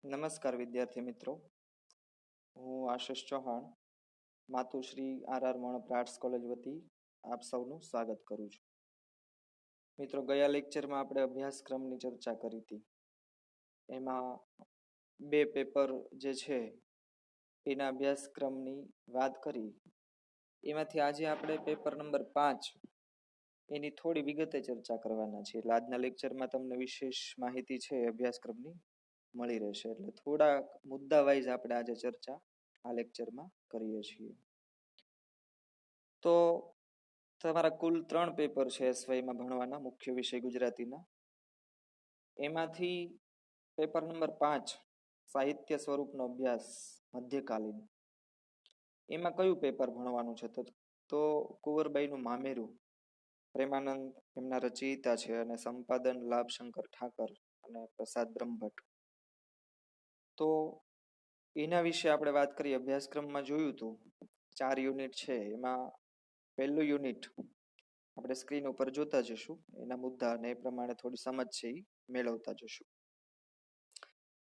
નમસ્કાર વિદ્યાર્થી મિત્રો, હું આશિષ ચૌહાણ માતુશ્રી આર મણપ આર્ટ્સ કોલેજ વતી આપ સૌનું સ્વાગત કરું છું. મિત્રો, ગયા લેક્ચરમાં આપણે અભ્યાસક્રમની ચર્ચા કરી હતી. એમાં બે પેપર જે છે એના અભ્યાસક્રમની વાત કરી. એમાંથી આજે આપણે પેપર નંબર 5 એની થોડી વિગતે ચર્ચા કરવાના છીએ. એટલે આજના લેક્ચરમાં તમને વિશેષ માહિતી છે અભ્યાસક્રમની મળી રહેશે. એટલે થોડા મુદ્દા વાઇઝ આપણે આજે ચર્ચા આ લેક્ચરમાં કરીએ છીએ. તો તમારા કુલ 3 પેપર છે એસવાયમાં ભણવાના, મુખ્ય વિષય ગુજરાતીના. એમાંથી પેપર નંબર 5 સાહિત્ય સ્વરૂપનો અભ્યાસ મધ્યકાલીન, એમાં કયું પેપર ભણવાનું છે? તો કુંવરબાઈનું મામેરું, પ્રેમાનંદ એમના રચયિતા છે અને સંપાદન લાભશંકર ઠાકર અને પ્રસાદ બ્રહ્મભટ્ટ. તો એના વિશે આપણે વાત કરીએ. અભ્યાસક્રમમાં જોયું હતું 4 યુનિટ છે. એમાં પહેલું યુનિટ આપણે સ્ક્રીન ઉપર જોતા જશું, એના મુદ્દા અને એ પ્રમાણે થોડી સમજ છે એ મેળવતા જશું.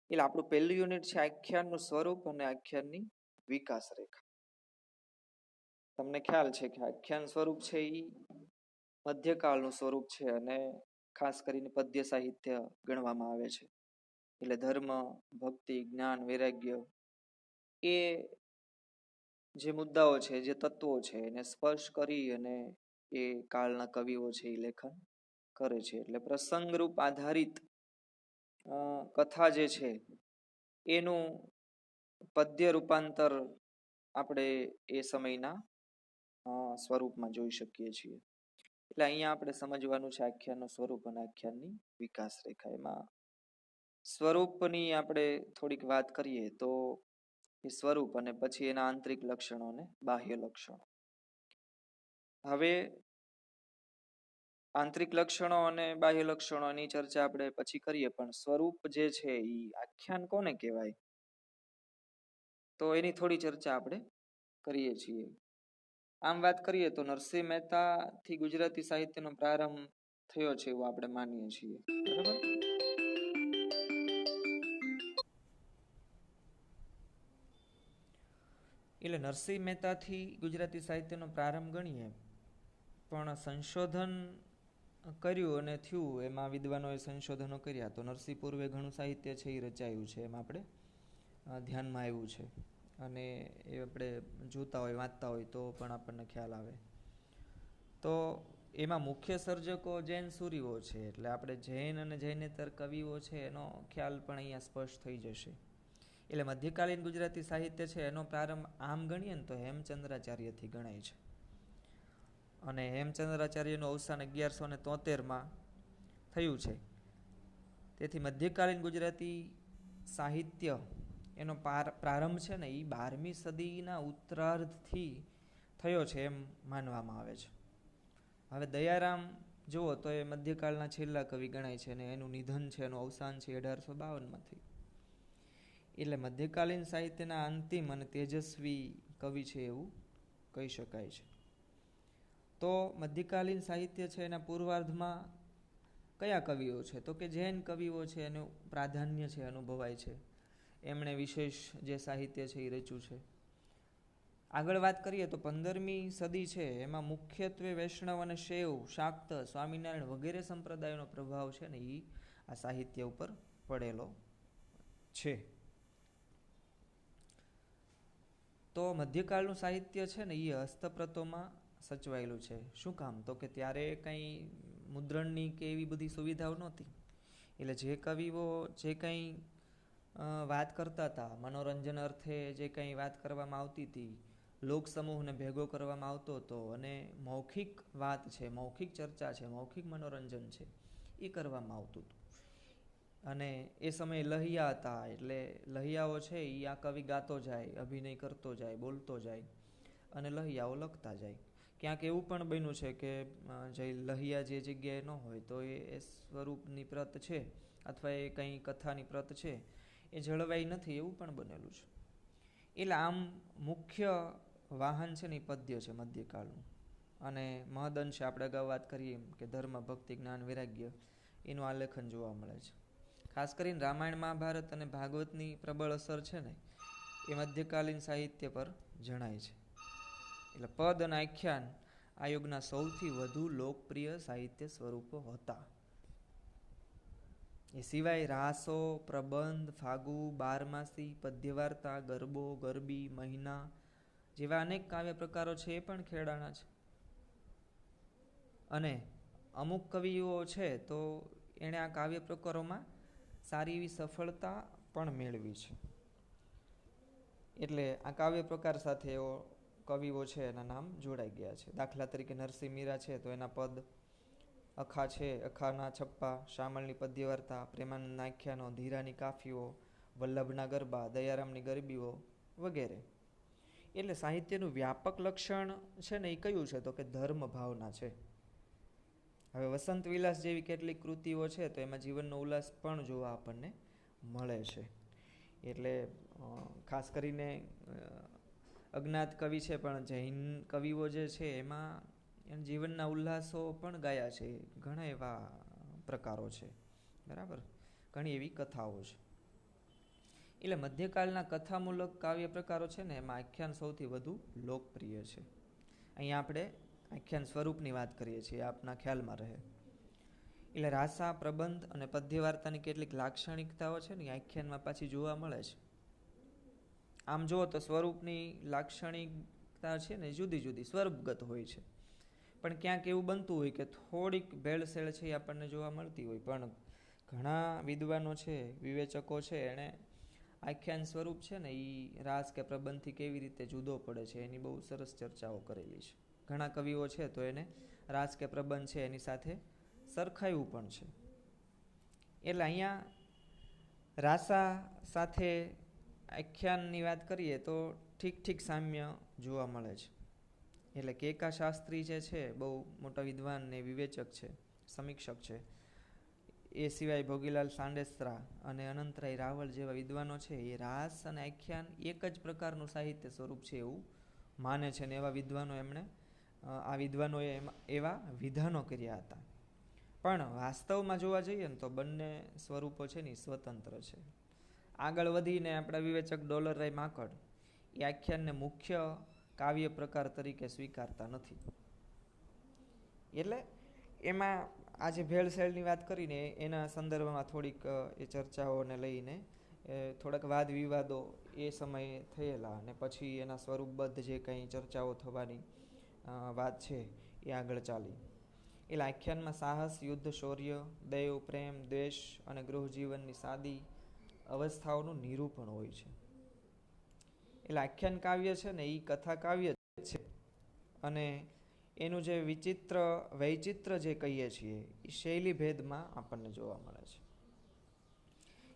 એટલે આપણું પહેલું યુનિટ છે આખ્યાનનું સ્વરૂપ અને આખ્યાનની વિકાસ રેખા. તમને ખ્યાલ છે કે આખ્યાન સ્વરૂપ છે એ મધ્યકાળનું સ્વરૂપ છે અને ખાસ કરીને પદ્ય સાહિત્ય ગણવામાં આવે છે. એટલે ધર્મ, ભક્તિ, જ્ઞાન, વૈરાગ્ય એ જે મુદ્દાઓ છે, જે તત્વો છે એને સ્પર્શ કરી અને એ કાળના કવિઓ છે એ લેખન કરે છે. એટલે પ્રસંગરૂપ આધારિત કથા જે છે એનું પદ્ય રૂપાંતર આપણે એ સમયના સ્વરૂપમાં જોઈ શકીએ છીએ. એટલે અહીંયા આપણે સમજવાનું છે આખ્યાનનું સ્વરૂપ અને આખ્યાનની વિકાસ રેખા. એમાં સ્વરૂપની આપણે થોડીક વાત કરીએ તો એ સ્વરૂપ અને પછી એના આંતરિક લક્ષણો અને બાહ્ય લક્ષણો. હવે આંતરિક લક્ષણો અને બાહ્ય લક્ષણોની ચર્ચા આપણે પછી કરીએ, પણ સ્વરૂપ જે છે એ આખ્યાન કોને કહેવાય તો એની થોડી ચર્ચા આપણે કરીએ છીએ. આમ વાત કરીએ તો નરસિંહ મહેતા થી ગુજરાતી સાહિત્યનો પ્રારંભ થયો છે એવું આપણે માનીએ છીએ. બરાબર? એટલે નરસિંહ મહેતાથી ગુજરાતી સાહિત્યનો પ્રારંભ ગણીએ, પણ સંશોધન કર્યું અને થયું, એમાં વિદ્વાનોએ સંશોધનો કર્યા તો નરસિંહ પૂર્વે ઘણું સાહિત્ય છે એ રચાયું છે, એમ આપણે ધ્યાનમાં આવ્યું છે. અને એ આપણે જોતા હોય, વાંચતા હોય તો પણ આપણને ખ્યાલ આવે. તો એમાં મુખ્ય સર્જકો જૈન સૂરીઓ છે. એટલે આપણે જૈન અને જૈનેતર કવિઓ છે એનો ખ્યાલ પણ અહીંયા સ્પષ્ટ થઈ જશે. એટલે મધ્યકાલીન ગુજરાતી સાહિત્ય છે એનો પ્રારંભ આમ ગણીએ ને તો હેમચંદ્રાચાર્યથી ગણાય છે. અને હેમચંદ્રાચાર્યનું અવસાન 1173માં થયું છે. તેથી મધ્યકાલીન ગુજરાતી સાહિત્ય એનો પ્રારંભ છે ને એ 12મી સદીના ઉત્તરાર્ધથી થયો છે એમ માનવામાં આવે છે. હવે દયારામ જુઓ તો એ મધ્યકાળના છેલ્લા કવિ ગણાય છે અને એનું નિધન છે, એનું અવસાન છે 1852માંથી. એટલે મધ્યકાલીન સાહિત્યના અંતિમ અને તેજસ્વી કવિ છે એવું કહી શકાય છે. તો મધ્યકાલીન સાહિત્ય છે એના પૂર્વાર્ધમાં કયા કવિઓ છે તો કે જૈન કવિઓ છે એનું પ્રાધાન્ય છે અનુભવાય છે. એમણે વિશેષ જે સાહિત્ય છે એ રચ્યું છે. આગળ વાત કરીએ તો 15મી સદી છે એમાં મુખ્યત્વે વૈષ્ણવ અને શૈવ, શાક્ત, સ્વામિનારાયણ વગેરે સંપ્રદાયોનો પ્રભાવ છે ને એ આ સાહિત્ય ઉપર પડેલો છે. તો મધ્યકાળનું સાહિત્ય છે ને એ હસ્તપ્રતોમાં સચવાયેલું છે. શું કામ તો કે ત્યારે કંઈ મુદ્રણની કે એવી બધી સુવિધાઓ નહોતી. એટલે જે કવિઓ જે કંઈ વાત કરતા હતા, મનોરંજન અર્થે જે કંઈ વાત કરવામાં આવતી હતી, લોક સમૂહને ભેગો કરવામાં આવતો હતો અને મૌખિક વાત છે, મૌખિક ચર્ચા છે, મૌખિક મનોરંજન છે એ કરવામાં આવતું હતું. અને એ સમયે લહિયા હતા. એટલે લહિયાઓ છે એ આ કવિ ગાતો જાય, અભિનય કરતો જાય, બોલતો જાય અને લહિયાઓ લખતા જાય. ક્યાંક એવું પણ બન્યું છે કે જે લહિયા જે જગ્યાએ ન હોય તો એ સ્વરૂપની પ્રત છે અથવા એ કંઈ કથાની પ્રત છે એ જળવાઈ નથી, એવું પણ બનેલું છે. એટલે આમ મુખ્ય વાહન છે ને એ પદ્ય છે મધ્યકાળનું. અને મહદઅંશે આપણે અગાઉ વાત કરીએ કે ધર્મ, ભક્તિ, જ્ઞાન, વૈરાગ્ય એનું આલેખન જોવા મળે છે. ખાસ કરીને રામાયણ મહાભારત અને ભાગવતની પ્રબળ અસર છે ને એ મધ્યકાલીન સાહિત્ય પર જણાય છે. એટલે પદ અને આખ્યાન આ યુગના સૌથી વધુ લોકપ્રિય સાહિત્ય સ્વરૂપો હતા. એ સિવાય રાસો, પ્રબંધ, ફાગુ, બારમાસી, પદ્યવાર્તા, ગરબો, ગરબી, મહિના જેવા અનેક કાવ્ય પ્રકારો છે એ પણ ખેડાણા છે. અને અમુક કવિઓ છે તો એણે આ કાવ્ય પ્રકારોમાં સારી એવી સફળતા પણ મેળવી છે. એટલે આ કાવ્ય પ્રકાર સાથે એવો કવિઓ છે એના નામ જોડાઈ ગયા છે. દાખલા તરીકે નરસિંહ મીરા છે તો એના પદ, અખા છે, અખાના છપ્પા, શામળની પદ્યવાર્તા, પ્રેમાનંદના આખ્યાનો, ધીરાની કાફીઓ, વલ્લભના ગરબા, દયારામની ગરબીઓ વગેરે. એટલે સાહિત્યનું વ્યાપક લક્ષણ છે ને એ કયું છે તો કે ધર્મ ભાવના છે. હવે વસંત વિલાસ જેવી કેટલીક કૃતિઓ છે તો એમાં જીવનનો ઉલ્લાસ પણ જોવા આપણને મળે છે. એટલે ખાસ કરીને અજ્ઞાત કવિ છે પણ જૈન કવિઓ જે છે એમાં જીવનના ઉલ્લાસો પણ ગાયા છે. ઘણા એવા પ્રકારો છે, બરાબર, ઘણી એવી કથાઓ છે. એટલે મધ્યકાળના કથામૂલક કાવ્ય પ્રકારો છે ને એમાં આખ્યાન સૌથી વધુ લોકપ્રિય છે. અહીંયા આપણે આખ્યાન સ્વરૂપની વાત કરીએ છીએ, આપના ખ્યાલમાં રહે. એટલે રાસા, પ્રબંધ અને પદ્યવાર્તાની કેટલીક લાક્ષણિકતાઓ છે ને આખ્યાનમાં પાછી જોવા મળે છે. આમ જુઓ તો સ્વરૂપની લાક્ષણિકતા છે ને જુદી જુદી સ્વરૂપગત હોય છે, પણ ક્યાંક એવું બનતું હોય કે થોડીક ભેળસેળ છે એ આપણને જોવા મળતી હોય. પણ ઘણા વિદ્વાનો છે, વિવેચકો છે, એણે આખ્યાન સ્વરૂપ છે ને એ રાસ કે પ્રબંધથી કેવી રીતે જુદો પડે છે એની બહુ સરસ ચર્ચાઓ કરેલી છે. ઘણા કવિઓ છે તો એને રાસ કે પ્રબંધ છે એની સાથે સરખાયું પણ છે. એટલે અહીંયા રાસા સાથે આખ્યાનની વાત કરીએ તો ઠીક સામ્ય જોવા મળે છે. એટલે કેકા શાસ્ત્રી જે છે બહુ મોટા વિદ્વાન ને વિવેચક છે, સમીક્ષક છે. એ સિવાય ભોગીલાલ સાંડેસરા અને અનંતરાય રાવળ જેવા વિદ્વાનો છે એ રાસ અને આખ્યાન એક જ પ્રકારનું સાહિત્ય સ્વરૂપ છે એવું માને છે ને એવા વિદ્વાનો વિદ્વાનોએ એવા વિધાનો કર્યા હતા. પણ વાસ્તવમાં જોવા જઈએ ને તો બંને સ્વરૂપો છે ને સ્વતંત્ર છે. આગળ વધીને આપણા વિવેચક ડોલરરાય માકડ એ આખ્યાનને મુખ્ય કાવ્ય પ્રકાર તરીકે સ્વીકારતા નથી. એટલે એમાં આજે ભેળસેળની વાત કરીને એના સંદર્ભમાં થોડીક એ ચર્ચાઓને લઈને થોડાક વાદ વિવાદો એ સમયે થયેલા અને પછી એના સ્વરૂપબદ્ધ જે કંઈ ચર્ચાઓ થવાની વાત છે એ આગળ ચાલી. એટલે આખ્યાનમાં સાહસ, યુદ્ધ, શૌર્ય, દૈવ, પ્રેમ, દ્વેષ અને ગૃહજીવનની સાદી અવસ્થાઓનું નિરૂપણ હોય છે. એટલે આખ્યાન કાવ્ય છે ને એ કથા કાવ્ય છે અને એનું જે વૈચિત્ર જે કહીએ છીએ એ શૈલી ભેદમાં આપણને જોવા મળે છે.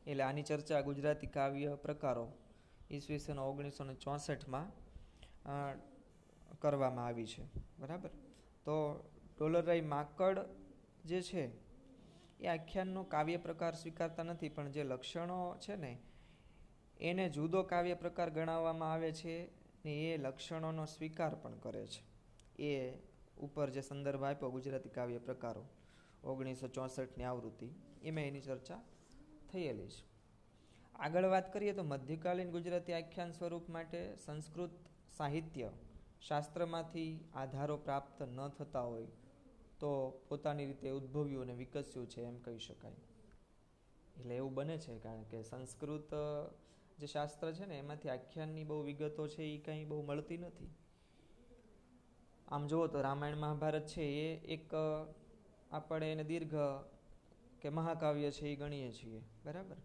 એટલે આની ચર્ચા ગુજરાતી કાવ્ય પ્રકારો ઈસવીસન 1964માં કરવામાં આવી છે, બરાબર. તો ડોલરરાય માકડ જે છે એ આખ્યાનનો કાવ્ય પ્રકાર સ્વીકારતા નથી, પણ જે લક્ષણો છે ને એને જુદો કાવ્ય પ્રકાર ગણાવવામાં આવે છે ને એ લક્ષણોનો સ્વીકાર પણ કરે છે. એ ઉપર જે સંદર્ભ આપ્યો ગુજરાતી કાવ્ય પ્રકારો 1964ની આવૃત્તિ એમાં એની ચર્ચા થયેલી છે. આગળ વાત કરીએ તો મધ્યકાલીન ગુજરાતી આખ્યાન સ્વરૂપ માટે સંસ્કૃત સાહિત્ય શાસ્ત્રમાંથી આધારો પ્રાપ્ત ન થતા હોય તો પોતાની રીતે ઉદ્ભવ્યું અને વિકસ્યું છે એમ કહી શકાય. એટલે એવું બને છે કારણ કે સંસ્કૃત જે શાસ્ત્ર છે ને એમાંથી આખ્યાનની બહુ વિગતો છે એ કંઈ બહુ મળતી નથી. આમ જુઓ તો રામાયણ મહાભારત છે એ એક આપણે એને દીર્ઘ કે મહાકાવ્ય છે એ ગણીએ છીએ, બરાબર.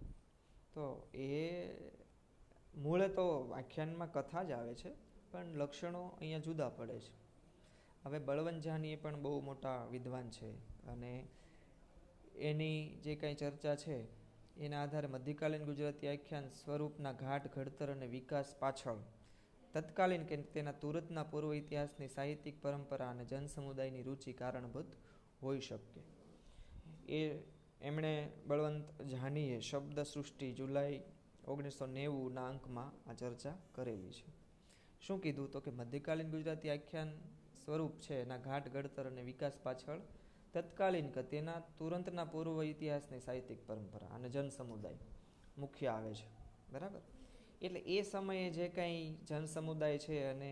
તો એ મૂળે તો આખ્યાનમાં કથા જ આવે છે પણ લક્ષણો અહીંયા જુદા પડે છે. હવે બળવંત જાની એ પણ બહુ મોટા વિદ્વાન છે અને એની જે કાંઈ ચર્ચા છે એના આધારે મધ્યકાલીન ગુજરાતી આખ્યાન સ્વરૂપના ઘાટ ઘડતર અને વિકાસ પાછળ તત્કાલીન કે તેના તુરતના પૂર્વ ઇતિહાસની સાહિત્યિક પરંપરા અને જનસમુદાયની રુચિ કારણભૂત હોઈ શકે. એમણે બળવંત જાનીએ શબ્દ સૃષ્ટિ જુલાઈ 1990ના અંકમાં આ ચર્ચા કરેલી છે. શું કીધું તો કે મધ્યકાલીન ગુજરાતી આખ્યાન સ્વરૂપ છે એના ઘાટ ઘડતર અને વિકાસ પાછળ તત્કાલીન કે તેના તુરંતના પૂર્વ ઇતિહાસની સાહિત્યિક પરંપરા અને જનસમુદાય મુખ્ય આવે છે. બરાબર. એટલે એ સમયે જે કંઈ જનસમુદાય છે અને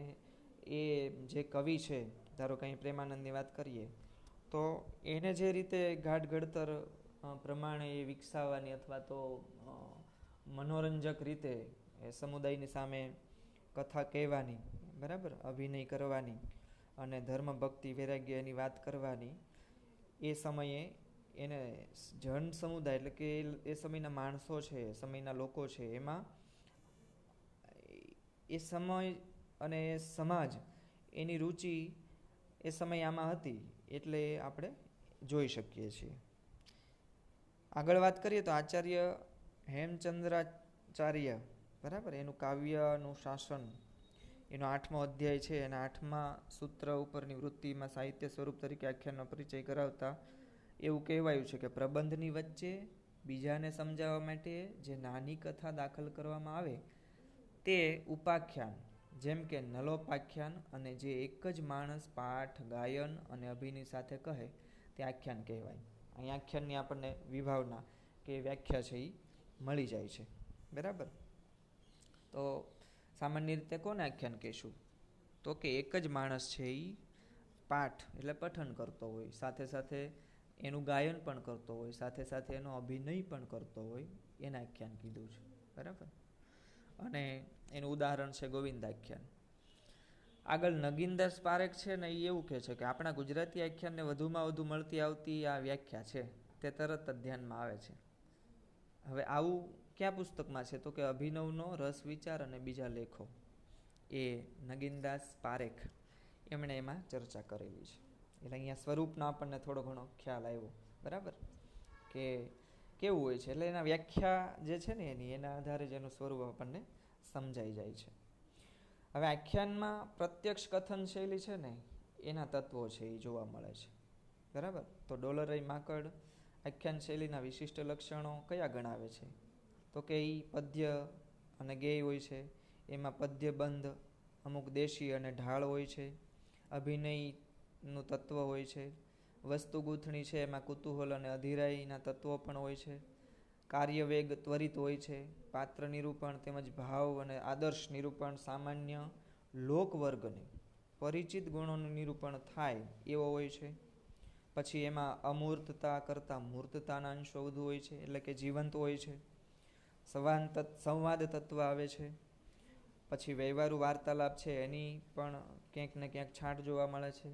એ જે કવિ છે, ધારો કંઈ પ્રેમાનંદની વાત કરીએ તો એને જે રીતે ઘાટ ઘડતર પ્રમાણે એ વિકસાવવાની અથવા તો મનોરંજક રીતે એ સમુદાયની સામે કથા કહેવાની, બરાબર, અભિનય કરવાની અને ધર્મ ભક્તિ વૈરાગ્ય એની વાત કરવાની, એ સમયે એને જન સમુદાય એટલે કે એ સમયના માણસો છે, સમયના લોકો છે, એમાં એ સમય અને એ સમાજ એની રુચિ એ સમય આમાં હતી એટલે આપણે જોઈ શકીએ છીએ. આગળ વાત કરીએ તો આચાર્ય હેમચંદ્રાચાર્ય, બરાબર, એનું કાવ્યનું શાસન, એનો 8મો અધ્યાય છે, એના 8મા સૂત્ર ઉપરની વૃત્તિમાં સાહિત્ય સ્વરૂપ તરીકે આખ્યાનનો પરિચય કરાવતા એવું કહેવાયું છે કે પ્રબંધની વચ્ચે બીજાને સમજાવવા માટે જે નાની કથા દાખલ કરવામાં આવે તે ઉપાખ્યાન, જેમ કે નલોપાખ્યાન, અને જે એક જ માણસ પાઠ, ગાયન અને અભિનય સાથે કહે તે આખ્યાન કહેવાય. અહીં આખ્યાનની આપણને વિભાવના કે વ્યાખ્યા છે એ મળી જાય છે. બરાબર. તો સામાન્ય રીતે કોને આખ્યાન કહેશું? તો કે એક જ માણસ છે એ પાઠ એટલે પઠન કરતો હોય, સાથે સાથે એનું ગાયન પણ કરતો હોય, સાથે સાથે એનો અભિનય પણ કરતો હોય, એને આખ્યાન કીધું છે. બરાબર. અને એનું ઉદાહરણ છે ગોવિંદાખ્યાન. આગળ નગીનદાસ પારેખ છે ને એ એવું કહે છે કે આપણા ગુજરાતી આખ્યાનને વધુમાં વધુ મળતી આવતી આ વ્યાખ્યા છે તે તરત જ ધ્યાનમાં આવે છે. હવે આવું ક્યાં પુસ્તકમાં છે? તો કે અભિનવનો રસ વિચાર અને બીજા લેખો, એ નગીનદાસ પારેખ એમણે એમાં ચર્ચા કરેલી છે. એટલે અહીંયા સ્વરૂપનો આપણને થોડો ઘણો ખ્યાલ આવ્યો. બરાબર, કે કેવું હોય છે. એટલે એના વ્યાખ્યા જે છે ને એના આધારે જ એનું સ્વરૂપ આપણને સમજાઈ જાય છે. હવે આખ્યાનમાં પ્રત્યક્ષ કથન શૈલી છે ને એના તત્વો છે એ જોવા મળે છે. બરાબર. તો ડોલરાઈ માકડ આખ્યાન શૈલીના વિશિષ્ટ લક્ષણો કયા ગણાવે છે? તો કે એ પદ્ય અને ગેય હોય છે, એમાં પદ્યબંધ, અમુક દેશી અને ઢાળ હોય છે, અભિનયનું તત્વ હોય છે, વસ્તુ ગૂંથણી છે એમાં કુતૂહલ અને અધીરાઈના તત્વો પણ હોય છે, કાર્યવેગ ત્વરિત હોય છે, પાત્ર નિરૂપણ તેમજ ભાવ અને આદર્શ નિરૂપણ સામાન્ય લોકવર્ગને પરિચિત ગુણોનું નિરૂપણ થાય એવો હોય છે. પછી એમાં અમૂર્તતા કરતાં મૂર્તતાના અંશો વધુ હોય છે, એટલે કે જીવંત હોય છે. સંવાદ તત્વ આવે છે. પછી વ્યવહારુ વાર્તાલાપ છે એની પણ ક્યાંક ને ક્યાંક છાંટ જોવા મળે છે.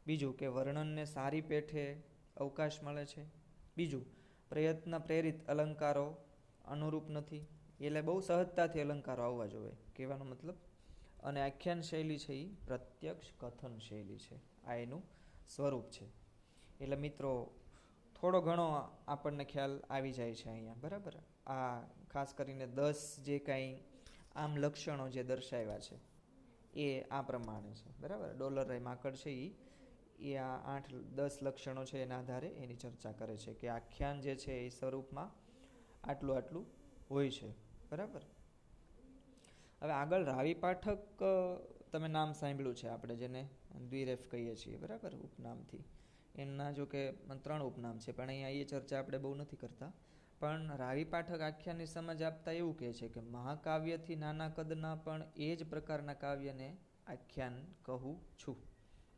બીજું કે વર્ણનને સારી પેઠે અવકાશ મળે છે. બીજું, પ્રયત્ન પ્રેરિત અલંકારો અનુરૂપ નથી, એટલે બહુ સહજતાથી અલંકારો આવવા જોઈએ કહેવાનો મતલબ. અને આખ્યાન શૈલી છે એ પ્રત્યક્ષ કથન શૈલી છે, આ એનું સ્વરૂપ છે. એટલે મિત્રો થોડો ઘણો આપણને ખ્યાલ આવી જાય છે અહીંયા. બરાબર. આ ખાસ કરીને 10 જે કાંઈ આમ લક્ષણો જે દર્શાવ્યા છે એ આ પ્રમાણે છે. બરાબર. ડોલરાઈ માકડ છે એ આ 8-10 લક્ષણો છે એના આધારે એની ચર્ચા કરે છે કે આખ્યાન જે છે એ સ્વરૂપમાં આટલું આટલું હોય છે. બરાબર. હવે આગળ રાવી પાઠક, તમે નામ સાંભળ્યું છે આપણે જેને દ્વિરેફ કહીએ છીએ. બરાબર, ઉપનામથી. એમના જો કે 3 ઉપનામ છે, પણ અહીંયા એ ચર્ચા આપણે બહુ નથી કરતા. પણ રાવી પાઠક આખ્યાનની સમજ આપતા એવું કહે છે કે મહાકાવ્યથી નાના કદના પણ એ જ પ્રકારના કાવ્યને આખ્યાન કહું છું.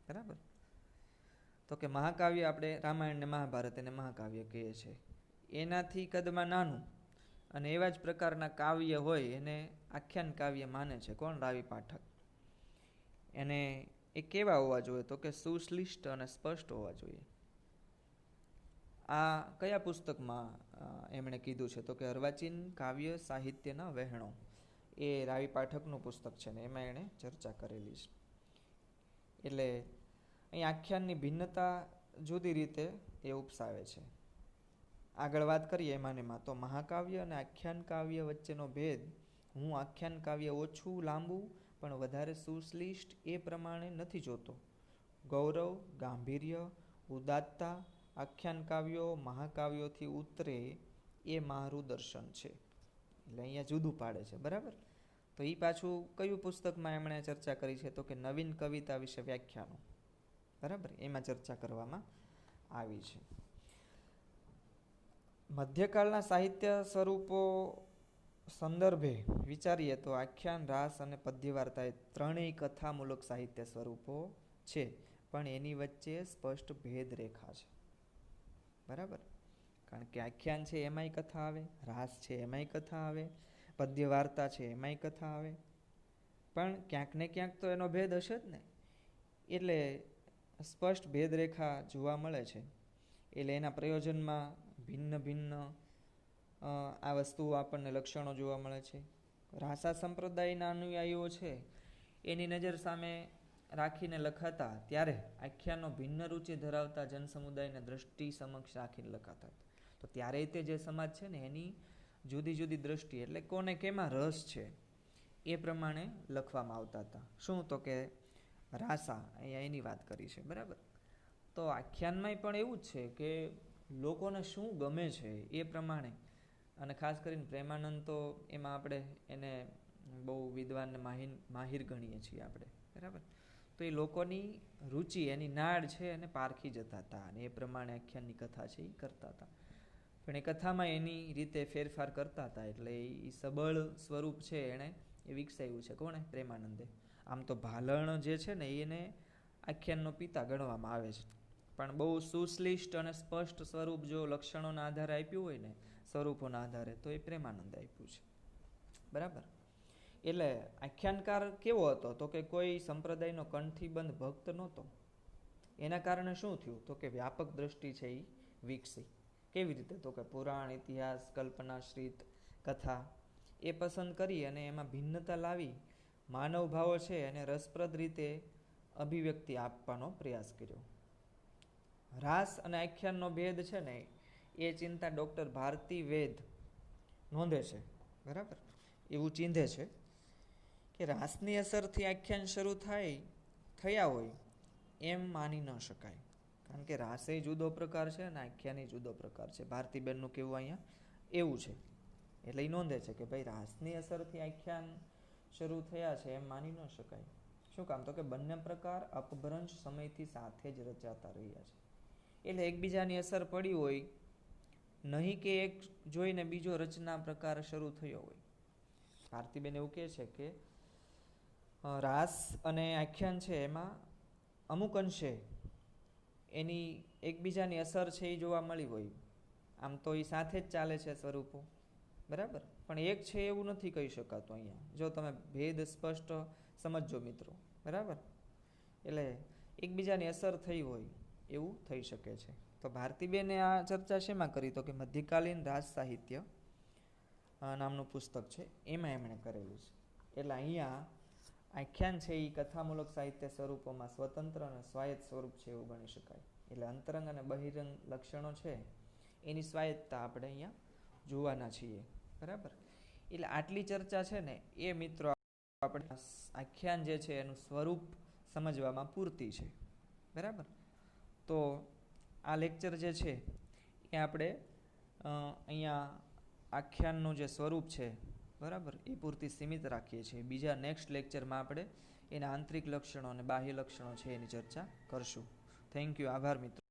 બરાબર. તો કે મહાકાવ્ય આપણે રામાયણ ને મહાભારત એને મહાકાવ્ય કહીએ છીએ. એનાથી કદમાં નાનું અને એવા જ પ્રકારના કાવ્ય હોય એને આખ્યાન કાવ્ય માને છે. કોણ? રાવી પાઠક. એને એ કેવા હોવા જોઈએ? તો કે સુશ્લિષ્ટ અને સ્પષ્ટ હોવા જોઈએ. આ કયા પુસ્તકમાં એમણે કીધું છે? તો કે અર્વાચીન કાવ્ય સાહિત્યના વહેણો, એ રાવી પાઠકનું પુસ્તક છે ને એમાં એણે ચર્ચા કરેલી છે. એટલે અહીં આખ્યાનની ભિન્નતા જુદી રીતે એ ઉપસાવે છે. આગળ વાત કરીએ એમાં તો મહાકાવ્ય અને આખ્યાન કાવ્ય વચ્ચેનો ભેદ, હું આખ્યાન કાવ્ય ઓછું લાંબુ પણ વધારે સુશ્લિષ્ટ એ પ્રમાણે નથી જોતો. ગૌરવ, ગાંભીર્ય, ઉદાત્તતા આખ્યાન કાવ્યો મહાકાવ્યોથી ઉતરે એ મારું દર્શન છે. એટલે અહીંયા જુદું પાડે છે. બરાબર. તો એ પાછું કયું પુસ્તકમાં એમણે ચર્ચા કરી છે? તો કે નવીન કવિતા વિશે વ્યાખ્યાનો. બરાબર. એમાં ચર્ચા કરવામાં આવી છે. મધ્યકાળના સાહિત્ય સ્વરૂપો સંદર્ભે વિચારીએ તો આખ્યાન, રાસ અને પદ્ય વાર્તા એ ત્રણેય કથામૂલક સાહિત્ય સ્વરૂપો છે, પણ એની વચ્ચે સ્પષ્ટ ભેદ રેખા છે. બરાબર? કારણ કે આખ્યાન છે એમાંય કથા આવે, રાસ છે એમાંય કથા આવે, પદ્ય વાર્તા છે એમાંય કથા આવે, પણ ક્યાંક ને ક્યાંક તો એનો ભેદ હશે જ ને. એટલે સ્પષ્ટ ભેદરેખા જોવા મળે છે. એટલે એના પ્રયોજનમાં ભિન્ન ભિન્ન આ વસ્તુઓ આપણને લક્ષણો જોવા મળે છે. રાસા સંપ્રદાયના અનુયાયીઓ છે એની નજર સામે રાખીને લખાતા ત્યારે આખ્યાનો ભિન્ન રુચિ ધરાવતા જનસમુદાયને દ્રષ્ટિ સમક્ષ રાખીને લખાતા. તો ત્યારે તે જે સમાજ છે ને એની જુદી જુદી દ્રષ્ટિ, એટલે કોને કેમાં રસ છે એ પ્રમાણે લખવામાં આવતા હતા. શું તો કે રાસા, અહીંયા એની વાત કરી છે. બરાબર? તો આખ્યાનમાંય પણ એવું જ છે કે લોકોને શું ગમે છે એ પ્રમાણે, અને ખાસ કરીને પ્રેમાનંદ તો એમાં આપણે એને બહુ વિદ્વાન ને માહિર ગણીએ છીએ આપણે. બરાબર? તો એ લોકોની રુચિ, એની નાળ છે એને પારખી જતા હતા અને એ પ્રમાણે આખ્યાનની કથા છે એ કરતા હતા. પણ એ કથામાં એની રીતે ફેરફાર કરતા હતા. એટલે એ સબળ સ્વરૂપ છે એણે એ વિકસાવ્યું છે. કોણે? પ્રેમાનંદે. આમ તો ભાલણ જે છે ને એને આખ્યાનનો પિતા ગણવામાં આવે છે, પણ બહુ સુશ્લિષ્ટ અને સ્પષ્ટ સ્વરૂપ જો લક્ષણોના આધારે આપ્યું હોય ને, સ્વરૂપોના આધારે, તો એ પ્રેમાનંદે આપ્યું છે. બરાબર? એટલે આખ્યાનકાર કેવો હતો? તો કે કોઈ સંપ્રદાયનો કંઠીબંધ ભક્ત નહોતો. એના કારણે શું થયું? તો કે વ્યાપક દ્રષ્ટિ છે એ વિકસી. કેવી રીતે? તો કે પુરાણ, ઇતિહાસ, કલ્પનાશ્રિત કથા એ પસંદ કરી અને એમાં ભિન્નતા લાવી માનવ ભાવો છે એને રસપ્રદ રીતે અભિવ્યક્તિ આપવાનો પ્રયાસ કર્યો. રાસ અને આખ્યાનનો ભેદ છે ને એ ચિંતા ડૉક્ટર ભારતી વેદ નોંધે છે. બરાબર? એવું ચીંધે છે કે રાસની અસરથી આખ્યાન શરૂ થયા હોય એમ માની ન શકાય. કારણ કે રાસ એ જુદો પ્રકાર છે અને આખ્યાન એ જુદો પ્રકાર છે. ભારતીબેનનું કહેવું અહીંયા એવું છે. એટલે એ નોંધે છે કે ભાઈ રાસની અસરથી આખ્યાન શરૂ થયા છે એમ માની ન શકાય. શું કામ? તો કે બંને પ્રકાર અપભ્રંશ સમયથી સાથે જ રચાતા રહ્યા છે. એટલે એકબીજાની અસર પડી હોય, નહીં કે એક જોઈને બીજો રચના પ્રકાર શરૂ થયો હોય. ભારતીબેન એવું કહે છે કે રાસ અને આખ્યાન છે એમાં અમુક અંશે એની એકબીજાની અસર છે એ જોવા મળી હોય. આમ તો એ સાથે જ ચાલે છે સ્વરૂપો. બરાબર? પણ એક છે એવું નથી કહી શકાતું અહીંયા, જો તમે ભેદ સ્પષ્ટ સમજો મિત્રો. બરાબર? એટલે એકબીજાની અસર થઈ હોય એવું થઈ શકે છે. તો ભારતીબેને આ ચર્ચા શેમાં કરી? તો કે મધ્યકાલીન રાસ સાહિત્ય નામનું પુસ્તક છે એમાં એમણે કરેલું છે. એટલે અહીંયા આખ્યાન છે એ કથામૂલક સાહિત્ય સ્વરૂપોમાં સ્વતંત્ર અને સ્વાયત્ત સ્વરૂપ છે એવું ગણી શકાય. એટલે અંતરંગ અને બહિરંગ લક્ષણો છે એની સ્વાયત્તતા આપણે અહીંયા જોવાના છીએ. બરાબર? એટલે આટલી ચર્ચા છે ને એ મિત્રો આપણે આખ્યાન જે છે એનું સ્વરૂપ સમજવામાં પૂરતી છે. બરાબર? તો આ લેક્ચર જે છે એ આપણે અહીંયા આખ્યાનનું જે સ્વરૂપ છે, બરાબર, એ પૂરતી સીમિત રાખીએ છીએ. બીજા નેક્સ્ટ લેક્ચરમાં આપણે એના આંતરિક લક્ષણો અને બાહ્ય લક્ષણો છે એની ચર્ચા કરશું. Thank you. આભાર મિત્રો.